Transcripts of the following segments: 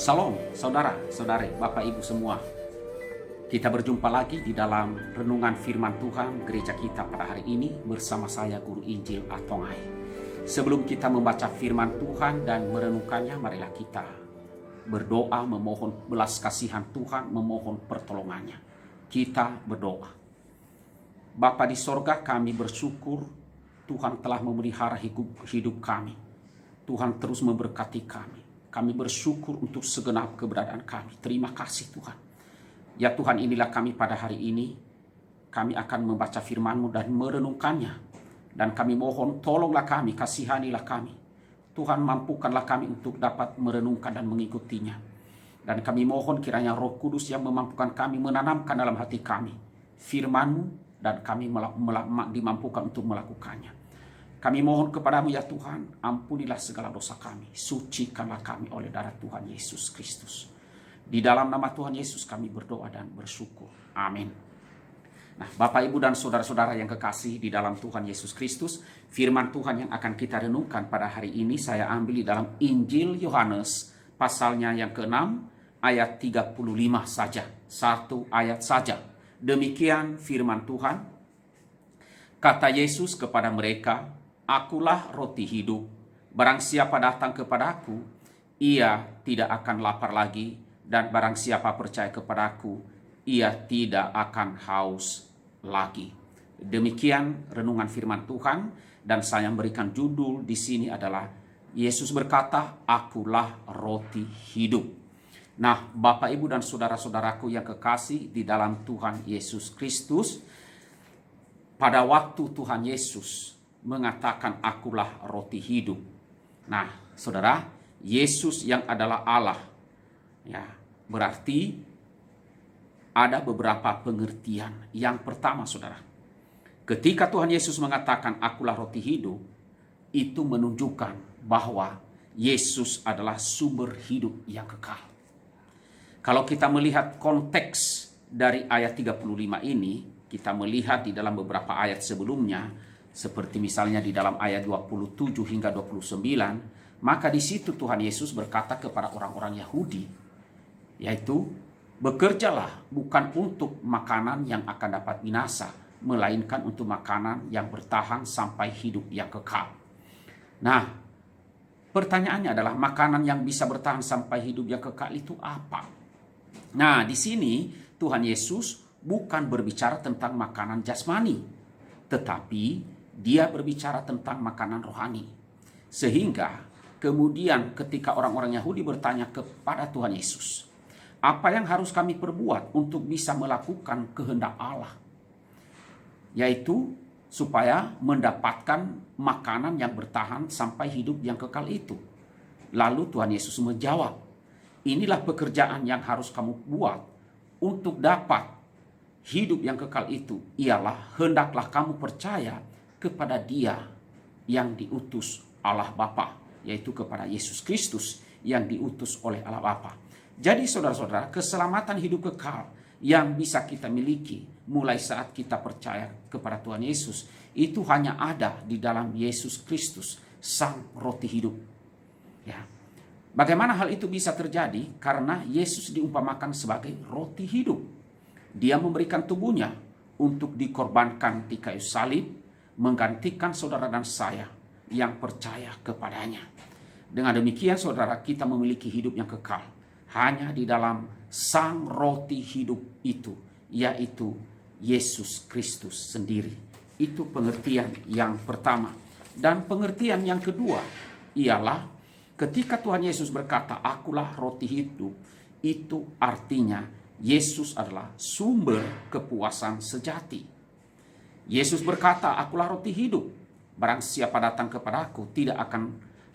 Salam, saudara-saudari, Bapak Ibu semua. Kita berjumpa lagi di dalam renungan firman Tuhan gereja kita pada hari ini bersama saya Guru Injil Atongai. Sebelum kita membaca firman Tuhan dan merenungkannya, marilah kita berdoa memohon belas kasihan Tuhan, memohon pertolongannya. Kita berdoa. Bapa di sorga, kami bersyukur Tuhan telah memelihara hidup kami. Tuhan terus memberkati kami. Kami bersyukur untuk segenap keberadaan kami. Terima kasih Tuhan. Ya Tuhan, inilah kami pada hari ini. Kami akan membaca firman-Mu dan merenungkannya. Dan kami mohon tolonglah kami, kasihanilah kami. Tuhan, mampukanlah kami untuk dapat merenungkan dan mengikutinya. Dan kami mohon kiranya Roh Kudus yang memampukan kami menanamkan dalam hati kami firman-Mu, dan kami dimampukan untuk melakukannya. Kami mohon kepadamu ya Tuhan, ampunilah segala dosa kami, sucikanlah kami oleh darah Tuhan Yesus Kristus. Di dalam nama Tuhan Yesus kami berdoa dan bersyukur. Amin. Nah, Bapak Ibu dan saudara-saudara yang kekasih di dalam Tuhan Yesus Kristus, firman Tuhan yang akan kita renungkan pada hari ini saya ambil di dalam Injil Yohanes pasalnya yang ke-6 ayat 35 saja. Satu ayat saja. Demikian firman Tuhan. Kata Yesus kepada mereka, "Akulah roti hidup. Barang siapa datang kepadaku, ia tidak akan lapar lagi. Dan barang siapa percaya kepadaku, ia tidak akan haus lagi." Demikian renungan firman Tuhan, dan saya memberikan judul di sini adalah Yesus berkata, "Akulah roti hidup." Nah, Bapak Ibu dan saudara-saudaraku yang kekasih di dalam Tuhan Yesus Kristus, pada waktu Tuhan Yesus mengatakan akulah roti hidup. Nah, saudara, Yesus yang adalah Allah, ya, berarti ada beberapa pengertian. Yang pertama, saudara, ketika Tuhan Yesus mengatakan akulah roti hidup, itu menunjukkan bahwa Yesus adalah sumber hidup yang kekal. Kalau kita melihat konteks dari ayat 35 ini, kita melihat di dalam beberapa ayat sebelumnya, seperti misalnya di dalam ayat 27 hingga 29, maka di situ Tuhan Yesus berkata kepada orang-orang Yahudi, yaitu, "Bekerjalah bukan untuk makanan yang akan dapat binasa, melainkan untuk makanan yang bertahan sampai hidup yang kekal." Nah, pertanyaannya adalah makanan yang bisa bertahan sampai hidup yang kekal itu apa? Nah, di sini Tuhan Yesus bukan berbicara tentang makanan jasmani, tetapi dia berbicara tentang makanan rohani. Sehingga kemudian ketika orang-orang Yahudi bertanya kepada Tuhan Yesus, apa yang harus kami perbuat untuk bisa melakukan kehendak Allah? Yaitu supaya mendapatkan makanan yang bertahan sampai hidup yang kekal itu. Lalu Tuhan Yesus menjawab, "Inilah pekerjaan yang harus kamu buat untuk dapat hidup yang kekal itu, ialah hendaklah kamu percaya kepada Dia yang diutus Allah Bapa, yaitu kepada Yesus Kristus yang diutus oleh Allah Bapa." Jadi saudara-saudara, keselamatan hidup kekal yang bisa kita miliki mulai saat kita percaya kepada Tuhan Yesus, itu hanya ada di dalam Yesus Kristus, Sang Roti Hidup. Ya. Bagaimana hal itu bisa terjadi? Karena Yesus diumpamakan sebagai roti hidup. Dia memberikan tubuhnya untuk dikorbankan di kayu salib, menggantikan saudara dan saya yang percaya kepadanya. Dengan demikian saudara, kita memiliki hidup yang kekal hanya di dalam Sang Roti Hidup itu, yaitu Yesus Kristus sendiri. Itu pengertian yang pertama. Dan pengertian yang kedua ialah ketika Tuhan Yesus berkata, "Akulah roti hidup," itu artinya Yesus adalah sumber kepuasan sejati. Yesus berkata, "Akulah roti hidup. Barang siapa datang kepadaku tidak akan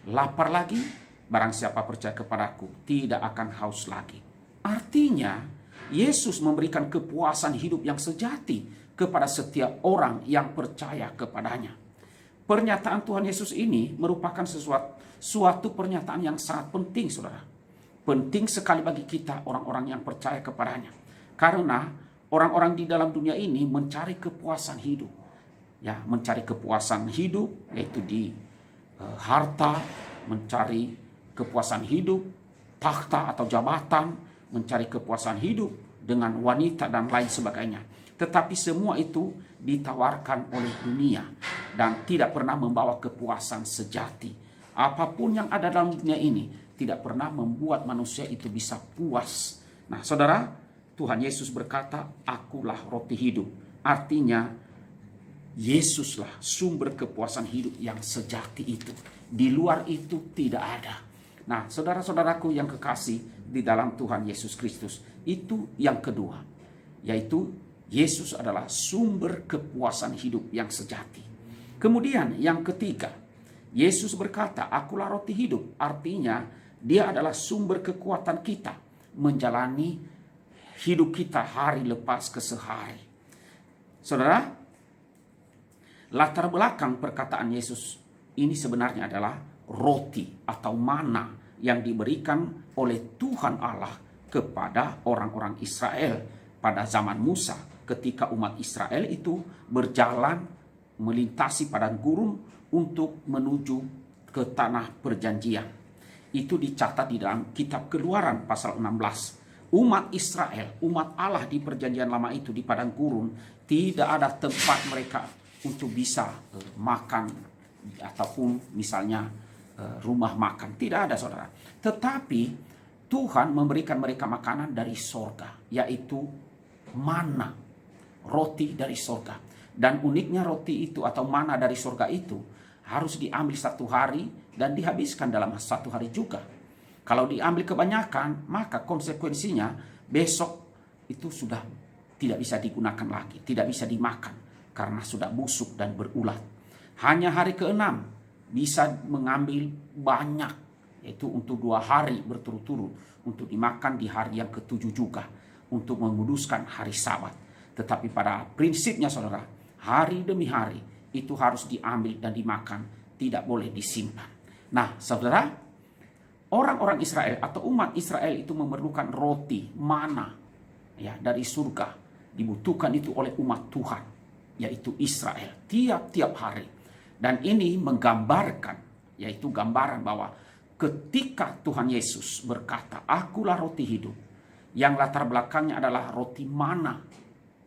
lapar lagi. Barang siapa percaya kepadaku tidak akan haus lagi." Artinya, Yesus memberikan kepuasan hidup yang sejati kepada setiap orang yang percaya kepadanya. Pernyataan Tuhan Yesus ini merupakan suatu pernyataan yang sangat penting, saudara. Penting sekali bagi kita orang-orang yang percaya kepadanya. Karena orang-orang di dalam dunia ini mencari kepuasan hidup. Ya, mencari kepuasan hidup yaitu di harta, mencari kepuasan hidup takhta atau jabatan, mencari kepuasan hidup dengan wanita dan lain sebagainya. Tetapi semua itu ditawarkan oleh dunia dan tidak pernah membawa kepuasan sejati. Apapun yang ada dalam dunia ini tidak pernah membuat manusia itu bisa puas. Nah, saudara, Tuhan Yesus berkata, "Akulah roti hidup." Artinya, Yesuslah sumber kepuasan hidup yang sejati itu. Di luar itu tidak ada. Nah, saudara-saudaraku yang kekasih di dalam Tuhan Yesus Kristus, itu yang kedua, yaitu Yesus adalah sumber kepuasan hidup yang sejati. Kemudian yang ketiga, Yesus berkata, "Akulah roti hidup." Artinya, Dia adalah sumber kekuatan kita menjalani hidup kita hari lepas ke sehari. Saudara, latar belakang perkataan Yesus ini sebenarnya adalah roti atau mana yang diberikan oleh Tuhan Allah kepada orang-orang Israel pada zaman Musa, ketika umat Israel itu berjalan melintasi padang gurun untuk menuju ke tanah perjanjian. Itu dicatat di dalam kitab Keluaran pasal 16. Umat Israel, umat Allah di perjanjian lama itu di padang gurun, tidak ada tempat mereka untuk bisa makan ataupun misalnya rumah makan. Tidak ada, saudara. Tetapi Tuhan memberikan mereka makanan dari sorga, yaitu mana, roti dari sorga. Dan uniknya roti itu atau mana dari sorga itu harus diambil 1 hari dan dihabiskan dalam 1 hari juga. Kalau diambil kebanyakan, maka konsekuensinya besok itu sudah tidak bisa digunakan lagi, tidak bisa dimakan karena sudah busuk dan berulat. Hanya hari ke-6 bisa mengambil banyak, yaitu untuk 2 hari berturut-turut, untuk dimakan di hari yang ke-7 juga, untuk menguduskan hari Sabat. Tetapi pada prinsipnya, saudara, hari demi hari itu harus diambil dan dimakan, tidak boleh disimpan. Nah, saudara, orang-orang Israel atau umat Israel itu memerlukan roti mana ya dari surga, dibutuhkan itu oleh umat Tuhan, yaitu Israel, tiap-tiap hari. Dan ini menggambarkan, yaitu gambaran bahwa ketika Tuhan Yesus berkata, "Akulah roti hidup," yang latar belakangnya adalah roti mana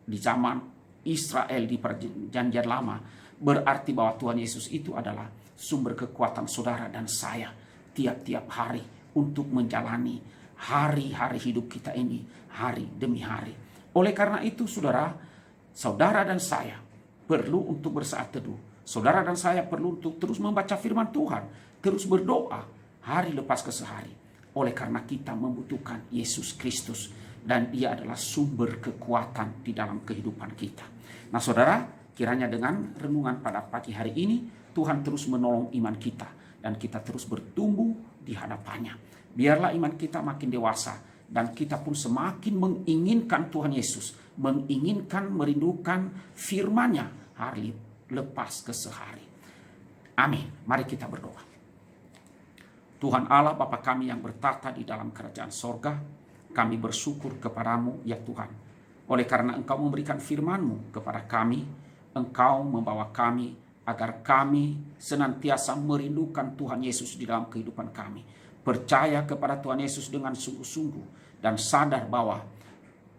di zaman Israel di perjanjian lama, berarti bahwa Tuhan Yesus itu adalah sumber kekuatan saudara dan saya tiap-tiap hari untuk menjalani hari-hari hidup kita ini, hari demi hari. Oleh karena itu, saudara dan saya perlu untuk bersaat teduh. Saudara dan saya perlu untuk terus membaca firman Tuhan, terus berdoa hari lepas ke sehari. Oleh karena kita membutuhkan Yesus Kristus dan Dia adalah sumber kekuatan di dalam kehidupan kita. Nah, saudara, kiranya dengan renungan pada pagi hari ini Tuhan terus menolong iman kita dan kita terus bertumbuh di hadapannya. Biarlah iman kita makin dewasa dan kita pun semakin menginginkan Tuhan Yesus, menginginkan, merindukan firman-Nya hari lepas ke sehari. Amin. Mari kita berdoa. Tuhan Allah, Bapa kami yang bertata di dalam kerajaan sorga, kami bersyukur kepadamu ya Tuhan. Oleh karena Engkau memberikan firman-Mu kepada kami, Engkau membawa kami agar kami senantiasa merindukan Tuhan Yesus di dalam kehidupan kami. Percaya kepada Tuhan Yesus dengan sungguh-sungguh dan sadar bahwa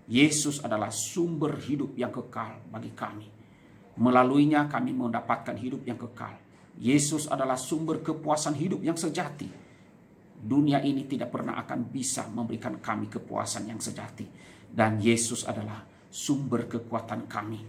Yesus adalah sumber hidup yang kekal bagi kami. Melaluinya kami mendapatkan hidup yang kekal. Yesus adalah sumber kepuasan hidup yang sejati. Dunia ini tidak pernah akan bisa memberikan kami kepuasan yang sejati. Dan Yesus adalah sumber kekuatan kami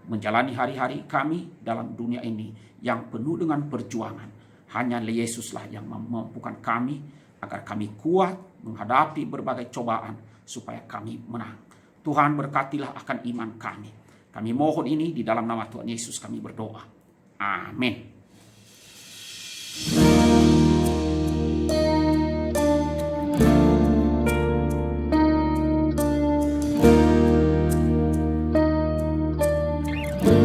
menjalani hari-hari kami dalam dunia ini yang penuh dengan perjuangan. Hanya Yesuslah yang memampukan kami agar kami kuat menghadapi berbagai cobaan supaya kami menang. Tuhan berkatilah akan iman kami. Kami mohon ini di dalam nama Tuhan Yesus kami berdoa. Amin.